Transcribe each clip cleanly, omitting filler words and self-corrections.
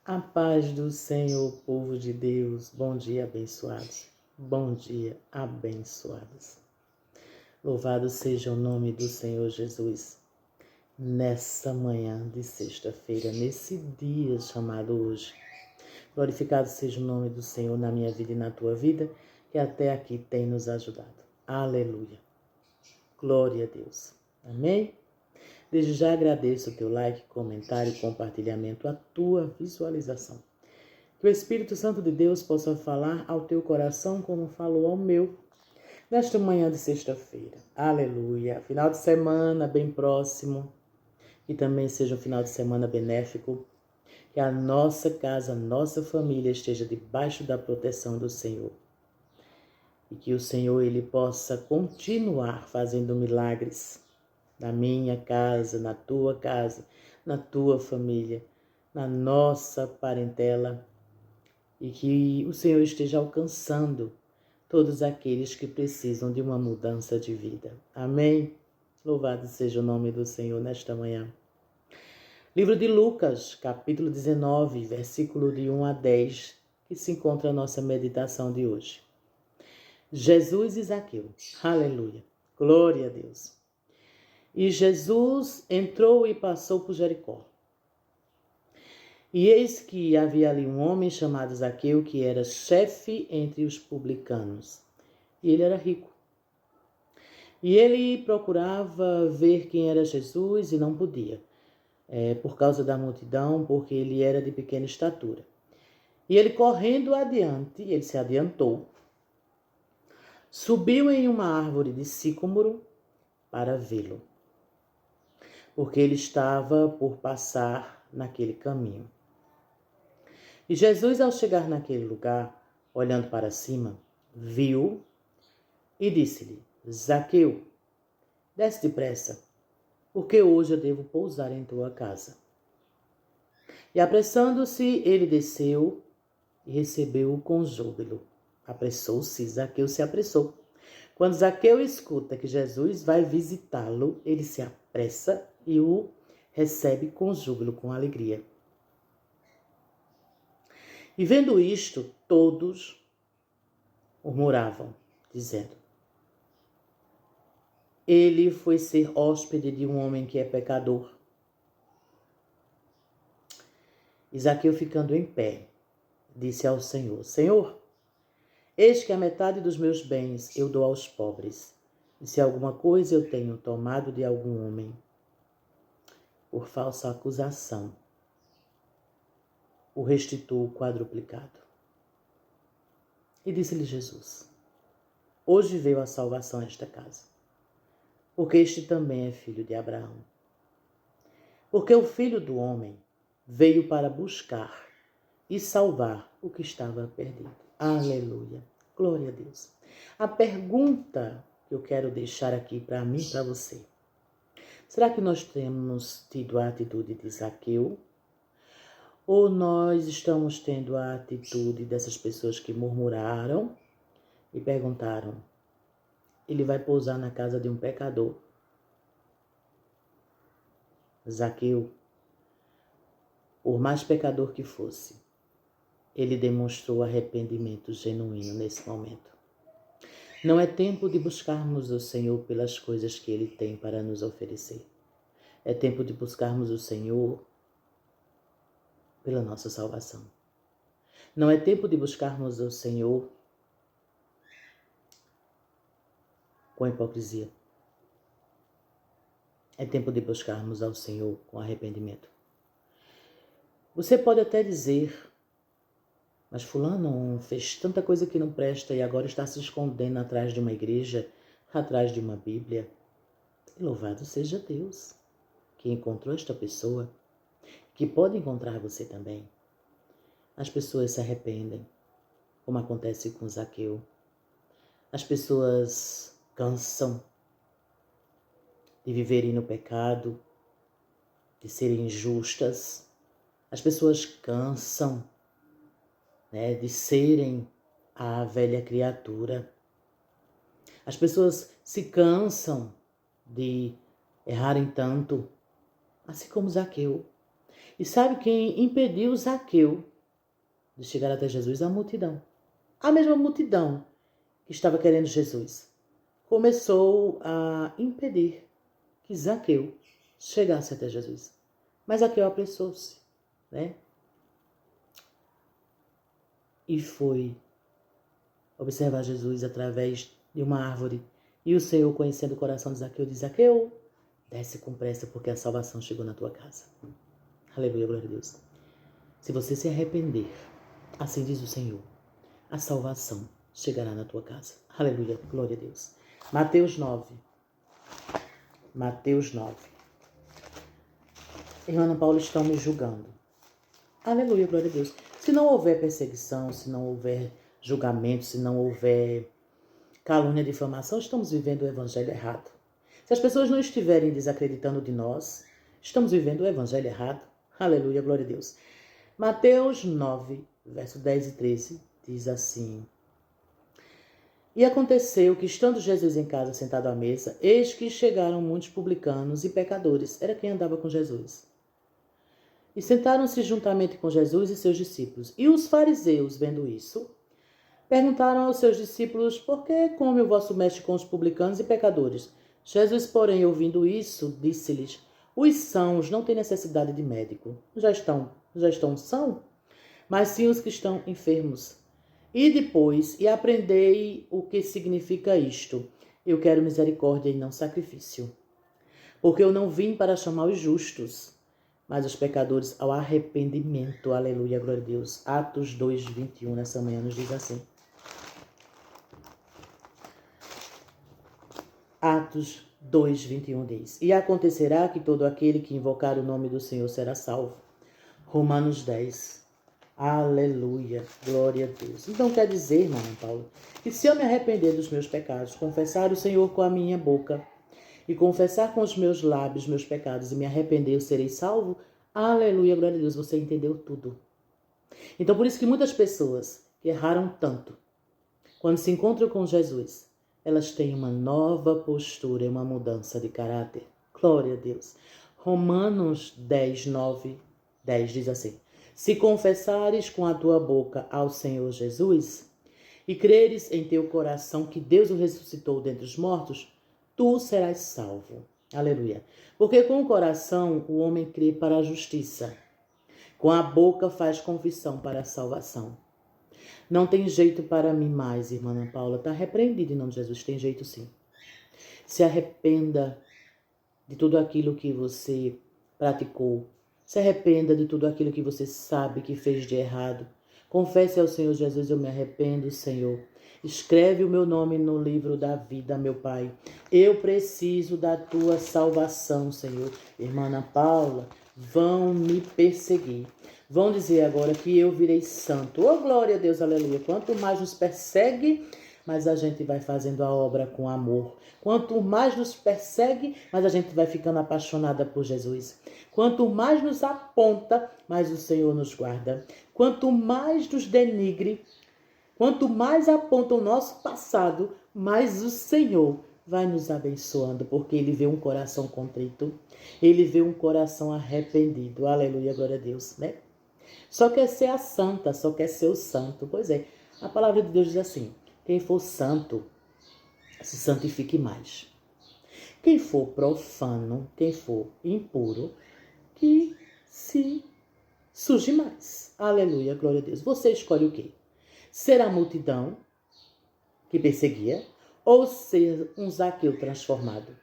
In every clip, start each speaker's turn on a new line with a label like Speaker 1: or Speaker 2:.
Speaker 1: A paz do Senhor, povo de Deus. Bom dia, abençoados. Bom dia, abençoados. Louvado seja o nome do Senhor Jesus. Nessa manhã de sexta-feira, nesse dia chamado hoje. Glorificado seja o nome do Senhor na minha vida e na tua vida, que até aqui tem nos ajudado. Aleluia. Glória a Deus. Amém? Desde já agradeço o teu like, comentário, compartilhamento, a tua visualização. Que o Espírito Santo de Deus possa falar ao teu coração como falou ao meu, nesta manhã de sexta-feira. Aleluia. Final de semana bem próximo, que também seja um final de semana benéfico, que a nossa casa, a nossa família esteja debaixo da proteção do Senhor. E que o Senhor ele possa continuar fazendo milagres na minha casa, na tua família, na nossa parentela, e que o Senhor esteja alcançando todos aqueles que precisam de uma mudança de vida. Amém? Louvado seja o nome do Senhor nesta manhã. Livro de Lucas, capítulo 19, versículo de 1 a 10, que se encontra a nossa meditação de hoje. Jesus e Zaqueu. Aleluia. Glória a Deus. E Jesus entrou e passou por Jericó. E eis que havia ali um homem chamado Zaqueu, que era chefe entre os publicanos. E ele era rico. E ele procurava ver quem era Jesus e não podia, por causa da multidão, porque ele era de pequena estatura. E ele correndo adiante, ele se adiantou, subiu em uma árvore de sicômoro para vê-lo, porque ele estava por passar naquele caminho. E Jesus, ao chegar naquele lugar, olhando para cima, viu e disse-lhe: Zaqueu, desce depressa, porque hoje eu devo pousar em tua casa. E apressando-se, ele desceu e recebeu-o com júbilo. Apressou-se, Zaqueu se apressou. Quando Zaqueu escuta que Jesus vai visitá-lo, ele se apressa e o recebe com júbilo, com alegria. E vendo isto, todos murmuravam, dizendo: ele foi ser hóspede de um homem que é pecador. E Zaqueu, ficando em pé, disse ao Senhor: Senhor, eis que a metade dos meus bens eu dou aos pobres, e se alguma coisa eu tenho tomado de algum homem, por falsa acusação, o restituo quadruplicado. E disse-lhe Jesus: hoje veio a salvação a esta casa, porque este também é filho de Abraão. Porque o Filho do Homem veio para buscar e salvar o que estava perdido. Aleluia. Glória a Deus. A pergunta que eu quero deixar aqui para mim e para você: será que nós temos tido a atitude de Zaqueu? Ou nós estamos tendo a atitude dessas pessoas que murmuraram e perguntaram: ele vai pousar na casa de um pecador? Zaqueu, por mais pecador que fosse, ele demonstrou arrependimento genuíno nesse momento. Não é tempo de buscarmos o Senhor pelas coisas que Ele tem para nos oferecer. É tempo de buscarmos o Senhor pela nossa salvação. Não é tempo de buscarmos o Senhor com hipocrisia. É tempo de buscarmos ao Senhor com arrependimento. Você pode até dizer: mas fulano fez tanta coisa que não presta e agora está se escondendo atrás de uma igreja, atrás de uma Bíblia. E louvado seja Deus, que encontrou esta pessoa, que pode encontrar você também. As pessoas se arrependem, como acontece com Zaqueu. As pessoas cansam de viverem no pecado, de serem injustas. As pessoas cansam, de serem a velha criatura. As pessoas se cansam de errarem tanto, assim como Zaqueu. E sabe quem impediu Zaqueu de chegar até Jesus? A multidão. A mesma multidão que estava querendo Jesus começou a impedir que Zaqueu chegasse até Jesus. Mas Zaqueu apressou-se, né? E foi observar Jesus através de uma árvore. E o Senhor, conhecendo o coração de Zaqueu, diz: Zaqueu, desce com pressa, porque a salvação chegou na tua casa. Aleluia, glória a Deus. Se você se arrepender, assim diz o Senhor, a salvação chegará na tua casa. Aleluia, glória a Deus. Mateus 9. Mateus 9. Irmã Ana Paula, estão me julgando. Aleluia, glória a Deus. Se não houver perseguição, se não houver julgamento, se não houver calúnia, difamação, estamos vivendo o evangelho errado. Se as pessoas não estiverem desacreditando de nós, estamos vivendo o evangelho errado. Aleluia, glória a Deus. Mateus 9, verso 10 e 13, diz assim: E aconteceu que, estando Jesus em casa sentado à mesa, eis que chegaram muitos publicanos e pecadores. Era quem andava com Jesus. E sentaram-se juntamente com Jesus e seus discípulos. E os fariseus, vendo isso, perguntaram aos seus discípulos: Por que come o vosso mestre com os publicanos e pecadores? Jesus, porém, ouvindo isso, disse-lhes: Os sãos não têm necessidade de médico. Já estão são? Mas sim os que estão enfermos. E depois, e aprendei o que significa isto: Eu quero misericórdia e não sacrifício. Porque eu não vim para chamar os justos, mas os pecadores ao arrependimento. Aleluia, glória a Deus. Atos 2, 21, nessa manhã nos diz assim. Atos 2, 21 diz: E acontecerá que todo aquele que invocar o nome do Senhor será salvo. Romanos 10. Aleluia, glória a Deus. Então quer dizer, irmão Paulo, que se eu me arrepender dos meus pecados, confessar o Senhor com a minha boca e confessar com os meus lábios meus pecados e me arrepender, eu serei salvo? Aleluia, glória a Deus, você entendeu tudo. Então por isso que muitas pessoas que erraram tanto, quando se encontram com Jesus, elas têm uma nova postura e uma mudança de caráter. Glória a Deus. Romanos 10, 9, 10 diz assim: Se confessares com a tua boca ao Senhor Jesus e creres em teu coração que Deus o ressuscitou dentre os mortos, tu serás salvo. Aleluia. Porque com o coração o homem crê para a justiça, com a boca faz confissão para a salvação. Não tem jeito para mim mais, irmã Ana Paula. Está repreendido em nome de Jesus. Tem jeito sim. Se arrependa de tudo aquilo que você praticou. Se arrependa de tudo aquilo que você sabe que fez de errado. Confesse ao Senhor Jesus: Eu me arrependo, Senhor. Escreve o meu nome no livro da vida, meu Pai. Eu preciso da tua salvação, Senhor. Irmã Ana Paula, vão me perseguir. Vão dizer agora que eu virei santo. Oh, glória a Deus, aleluia. Quanto mais nos persegue, mais a gente vai fazendo a obra com amor. Quanto mais nos persegue, mais a gente vai ficando apaixonada por Jesus. Quanto mais nos aponta, mais o Senhor nos guarda. Quanto mais nos denigre, quanto mais aponta o nosso passado, mais o Senhor vai nos abençoando, porque Ele vê um coração contrito, Ele vê um coração arrependido. Aleluia, glória a Deus, né? Só quer ser a santa, só quer ser o santo. Pois é, a palavra de Deus diz assim: quem for santo, se santifique mais. Quem for profano, quem for impuro, que se suje mais. Aleluia, glória a Deus. Você escolhe o quê? Ser a multidão que perseguia ou ser um Zaqueu transformado?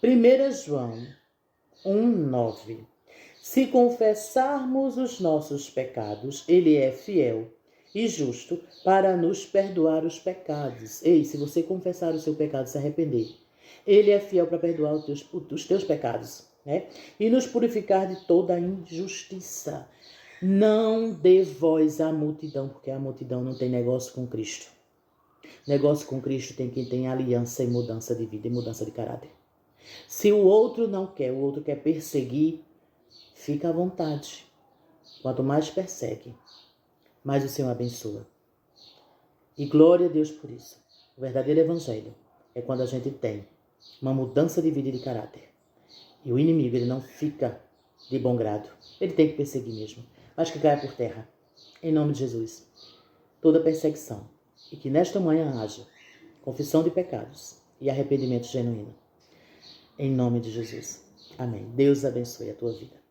Speaker 1: 1 João 1:9. Se confessarmos os nossos pecados, Ele é fiel e justo para nos perdoar os pecados. Ei, se você confessar o seu pecado e se arrepender, Ele é fiel para perdoar os teus pecados, né? E nos purificar de toda a injustiça. Não dê voz à multidão, porque a multidão não tem negócio com Cristo. Negócio com Cristo tem quem tem aliança e mudança de vida e mudança de caráter. Se o outro não quer, o outro quer perseguir, fica à vontade. Quanto mais persegue, mais o Senhor abençoa. E glória a Deus por isso. O verdadeiro evangelho é quando a gente tem uma mudança de vida e de caráter. E o inimigo, ele não fica de bom grado. Ele tem que perseguir mesmo. Mas que caia por terra. Em nome de Jesus. Toda perseguição. E que nesta manhã haja confissão de pecados e arrependimento genuíno. Em nome de Jesus. Amém. Deus abençoe a tua vida.